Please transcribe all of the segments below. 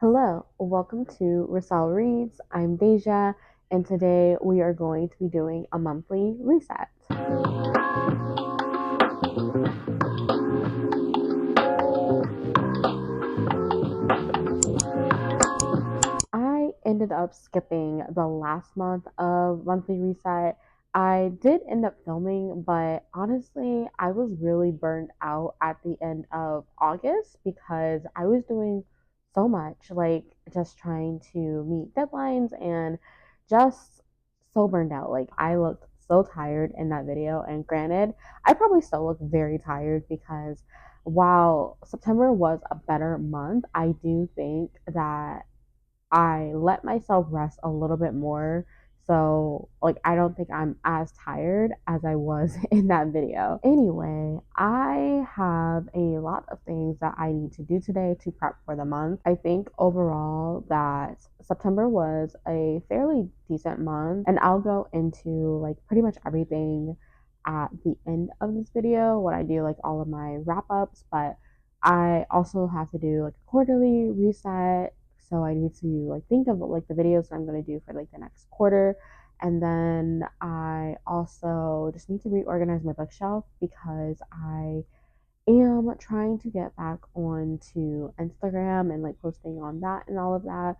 Hello, welcome to Rosal Reads. I'm Deja, and today we are going to be doing a monthly reset. I ended up skipping the last month of monthly reset. I did end up filming, but honestly, I was really burned out at the end of August because I was doing so much, like just trying to meet deadlines and just so burned out. Like, I looked so tired in that video, and granted, I probably still look very tired because while September was a better month, I do think that I let myself rest a little bit more. So, like, I don't think I'm as tired as I was in that video. Anyway, I have a lot of things that I need to do today to prep for the month. I think overall that September was a fairly decent month, and I'll go into like pretty much everything at the end of this video when I do like all of my wrap ups, but I also have to do like a quarterly reset, so I need to like think of like the videos that I'm going to do for like the next quarter. And then I also just need to reorganize my bookshelf because I am trying to get back onto Instagram and like posting on that and all of that.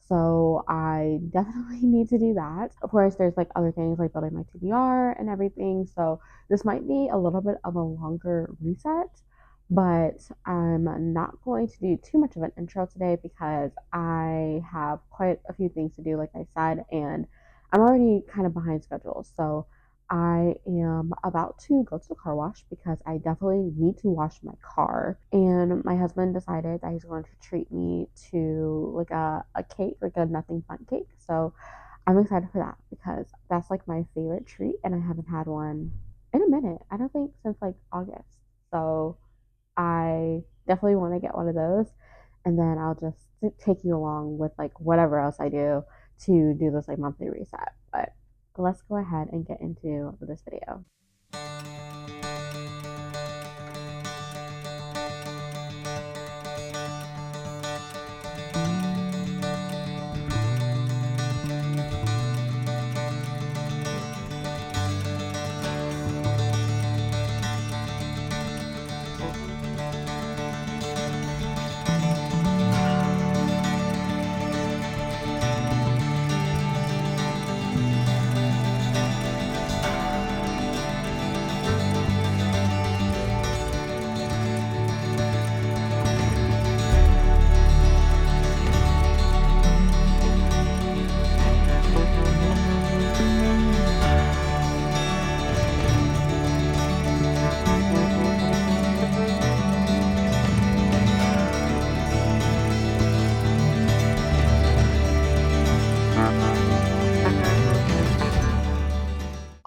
So I definitely need to do that. Of course, there's like other things like building my TBR and everything. So this might be a little bit of a longer reset, but I'm not going to do too much of an intro today because I have quite a few things to do, like I said, and I'm already kind of behind schedule. So I am about to go to the car wash because I definitely need to wash my car. And my husband decided that he's going to treat me to like a cake, like a nothing fun cake. So I'm excited for that because that's like my favorite treat, and I haven't had one in a minute. I don't think since like August. So I definitely want to get one of those. And then I'll just take you along with like whatever else I do to do this like monthly reset. But let's go ahead and get into this video.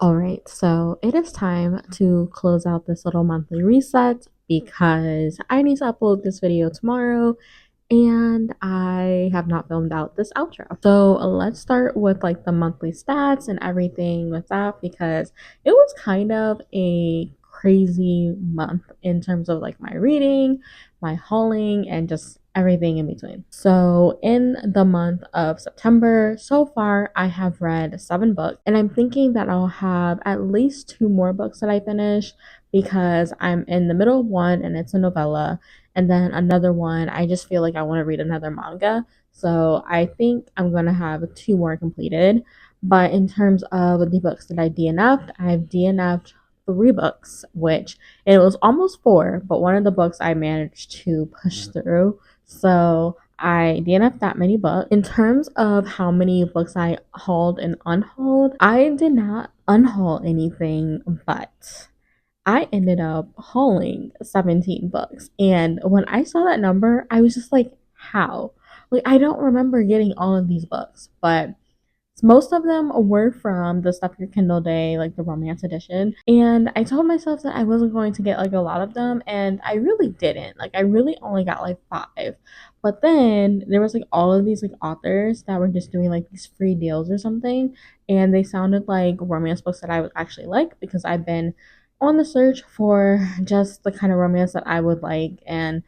All right, so it is time to close out this little monthly reset because I need to upload this video tomorrow and I have not filmed out this outro. So let's start with like the monthly stats and everything with that because it was kind of a crazy month in terms of like my reading, my hauling, and just everything in between. So in the month of September, so far I have read 7 books, and I'm thinking that I'll have at least 2 more books that I finish because I'm in the middle of one and it's a novella, and then another one I just feel like I want to read another manga. So I think I'm gonna have 2 more completed. But in terms of the books that I DNF'd, I've DNF'd 3 books, which it was almost 4, but one of the books I managed to push through. So I DNF'd that many books. In terms of how many books I hauled and unhauled, I did not unhaul anything, but I ended up hauling 17 books. And when I saw that number, I was just like, how? Like, I don't remember getting all of these books, but most of them were from the Stuff Your Kindle Day, like the romance edition. And I told myself that I wasn't going to get like a lot of them, and I really didn't. Like, I really only got like 5. But then there was like all of these like authors that were just doing like these free deals or something, and they sounded like romance books that I would actually like because I've been on the search for just the kind of romance that I would like. And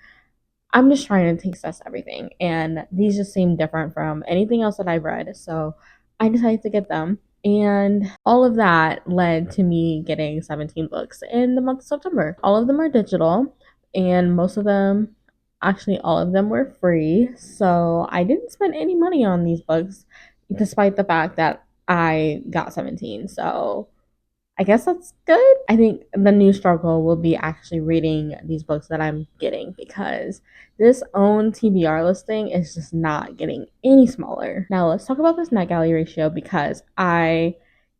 I'm just trying to taste test everything, and these just seem different from anything else that I've read. So I decided to get them. And all of that led to me getting 17 books in the month of September. All of them are digital, and most of them, actually, all of them were free. So I didn't spend any money on these books, despite the fact that I got 17. So I guess that's good. I think the new struggle will be actually reading these books that I'm getting because this own TBR listing is just not getting any smaller. Now, let's talk about this NetGalley ratio because I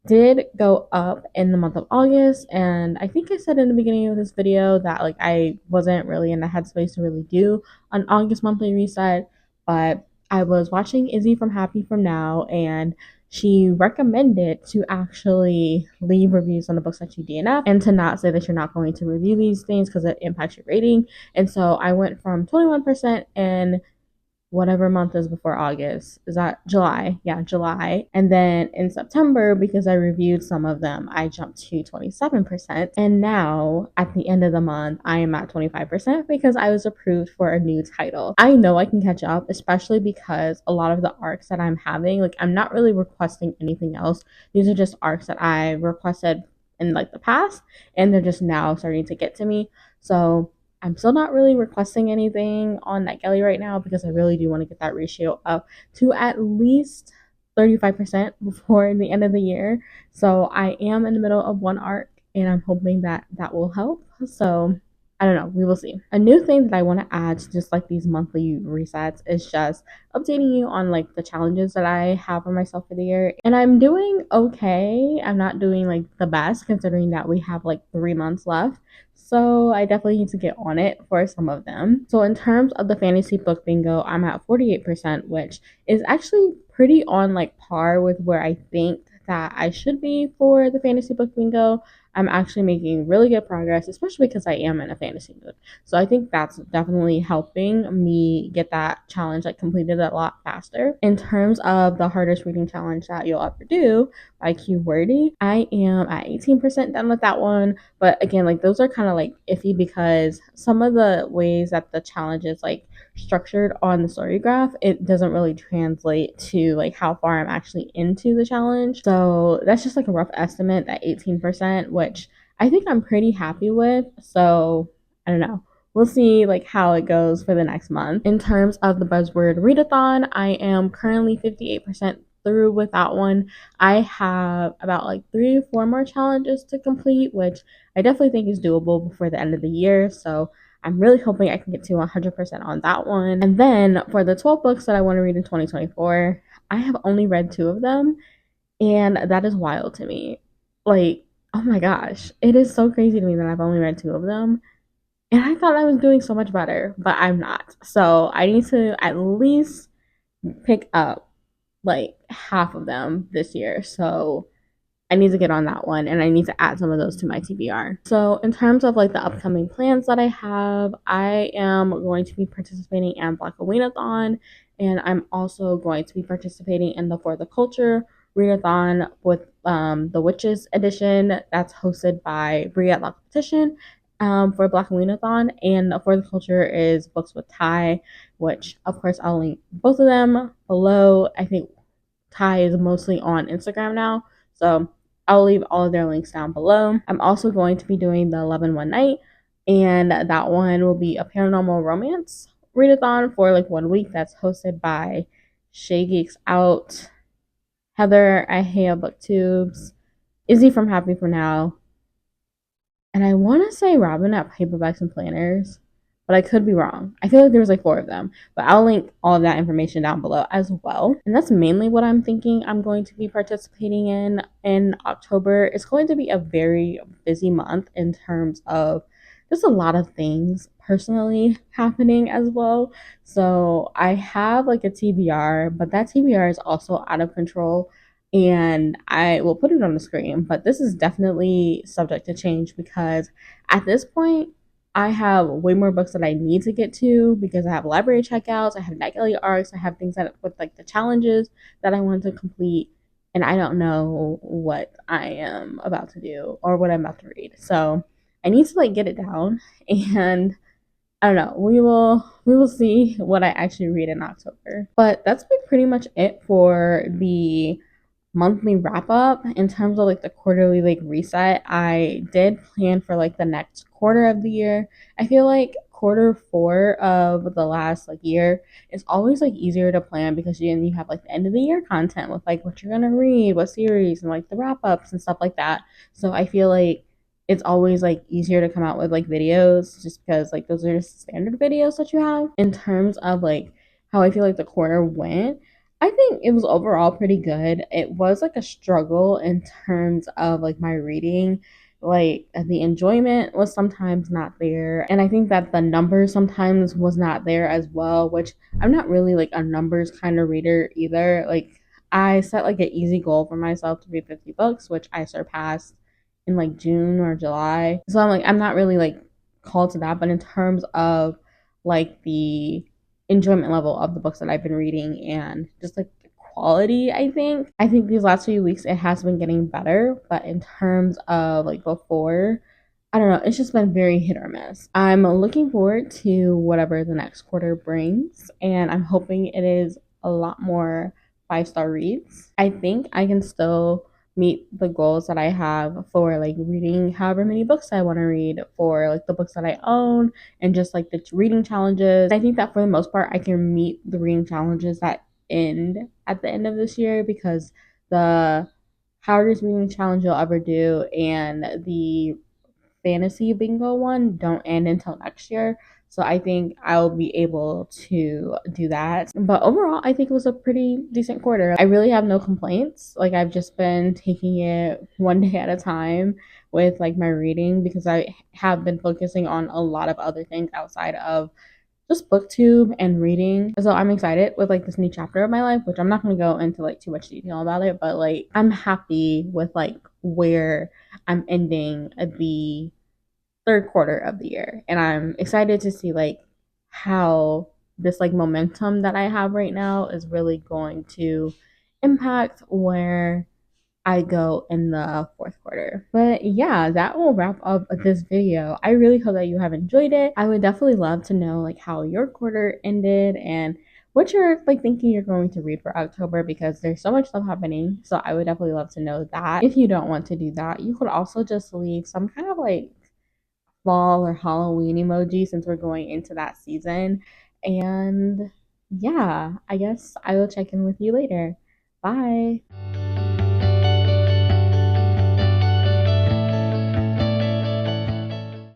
did go up in the month of August, and I think I said in the beginning of this video that like I wasn't really in the headspace to really do an August monthly reset, but I was watching Izzy from Happy From Now, and she recommended to actually leave reviews on the books that you DNF and to not say that you're not going to review these things because it impacts your rating. And so I went from 21% in whatever month is before August. Is that July? Yeah, July. And then in September, because I reviewed some of them, I jumped to 27%. And now at the end of the month, I am at 25% because I was approved for a new title. I know I can catch up, especially because a lot of the arcs that I'm having, like I'm not really requesting anything else. These are just arcs that I requested in like the past, and they're just now starting to get to me. So I'm still not really requesting anything on NetGalley right now because I really do want to get that ratio up to at least 35% before the end of the year. So I am in the middle of one arc, and I'm hoping that that will help. So I don't know. We will see. A new thing that I want to add to just like these monthly resets is just updating you on like the challenges that I have for myself for the year. And I'm doing okay. I'm not doing like the best considering that we have like 3 months left. So I definitely need to get on it for some of them. So in terms of the fantasy book bingo, I'm at 48%, which is actually pretty on like par with where I think that I should be for the fantasy book bingo. I'm actually making really good progress, especially because I am in a fantasy mood. So I think that's definitely helping me get that challenge like completed a lot faster. In terms of the hardest reading challenge that you'll ever do by Q Wordy, I am at 18% done with that one. But again, like those are kind of like iffy because some of the ways that the challenge is like structured on the story graph, it doesn't really translate to like how far I'm actually into the challenge. So that's just like a rough estimate, that 18%, which I think I'm pretty happy with. So I don't know. We'll see like how it goes for the next month. In terms of the buzzword readathon, I am currently 58% through with that one. I have about like 3 or 4 more challenges to complete, which I definitely think is doable before the end of the year. So I'm really hoping I can get to 100% on that one. And then for the 12 books that I want to read in 2024, I have only read 2 of them. And that is wild to me. Like, oh my gosh, it is so crazy to me that I've only read 2 of them. And I thought I was doing so much better, but I'm not. So I need to at least pick up like half of them this year. So I need to get on that one, and I need to add some of those to my TBR. So in terms of like the upcoming plans that I have, I am going to be participating in Black Readathon, and I'm also going to be participating in the For the Culture readathon with the Witches edition that's hosted by Bria at Competition for Black Readathon, and For the Culture is books with Ty, which of course I'll link both of them below. I think Ty is mostly on Instagram now, so I'll leave all of their links down below. I'm also going to be doing the 11 One Night, and that one will be a paranormal romance readathon for like 1 week. That's hosted by Shay Geeks Out, Heather Ihea Booktubes, Izzy from Happy For Now, and I want to say Robin at Paperbacks and Planners, but I could be wrong. I feel like there was like 4 of them, but I'll link all of that information down below as well. And that's mainly what I'm thinking I'm going to be participating in October. It's going to be a very busy month in terms of just a lot of things personally happening as well. So I have like a TBR, but that TBR is also out of control, and I will put it on the screen, but this is definitely subject to change because at this point, I have way more books that I need to get to because I have library checkouts, I have NetGalley arcs, I have things that with like the challenges that I want to complete, and I don't know what I am about to do or what I'm about to read. So I need to like get it down, and I don't know. We will see what I actually read in October. But that's been pretty much it for the monthly wrap up. In terms of like the quarterly like reset, I did plan for like the next quarter of the year. I feel like quarter four of the last like year is always like easier to plan because you have like the end of the year content with like what you're gonna read, what series, and like the wrap ups and stuff like that. So I feel like it's always like easier to come out with like videos just because like those are just standard videos that you have. In terms of like how I feel like the quarter went, I think it was overall pretty good. It was like a struggle in terms of like my reading. Like the enjoyment was sometimes not there. And I think that the numbers sometimes was not there as well, which I'm not really like a numbers kind of reader either. Like I set like an easy goal for myself to read 50 books, which I surpassed in like June or July. So I'm not really like called to that, but in terms of like the enjoyment level of the books that I've been reading and just like the quality, I think these last few weeks it has been getting better, but in terms of like before, I don't know, it's just been very hit or miss. I'm looking forward to whatever the next quarter brings, and I'm hoping it is a lot more five-star reads. I think I can still meet the goals that I have for like reading however many books I want to read, for like the books that I own, and just like the reading challenges. I think that for the most part, I can meet the reading challenges that end at the end of this year because the hardest reading challenge you'll ever do and the fantasy bingo one don't end until next year. So I think I'll be able to do that. But overall, I think it was a pretty decent quarter. I really have no complaints. Like I've just been taking it one day at a time with like my reading because I have been focusing on a lot of other things outside of just booktube and reading. So I'm excited with like this new chapter of my life, which I'm not going to go into like too much detail about it, but like I'm happy with like where I'm ending the third quarter of the year, and I'm excited to see like how this like momentum that I have right now is really going to impact where I go in the fourth quarter. But yeah, that will wrap up this video. I really hope that you have enjoyed it. I would definitely love to know like how your quarter ended and what you're like thinking you're going to read for October because there's so much stuff happening. So I would definitely love to know that. If you don't want to do that, you could also just leave some kind of like fall or Halloween emoji since we're going into that season. And yeah, I guess I will check in with you later. Bye.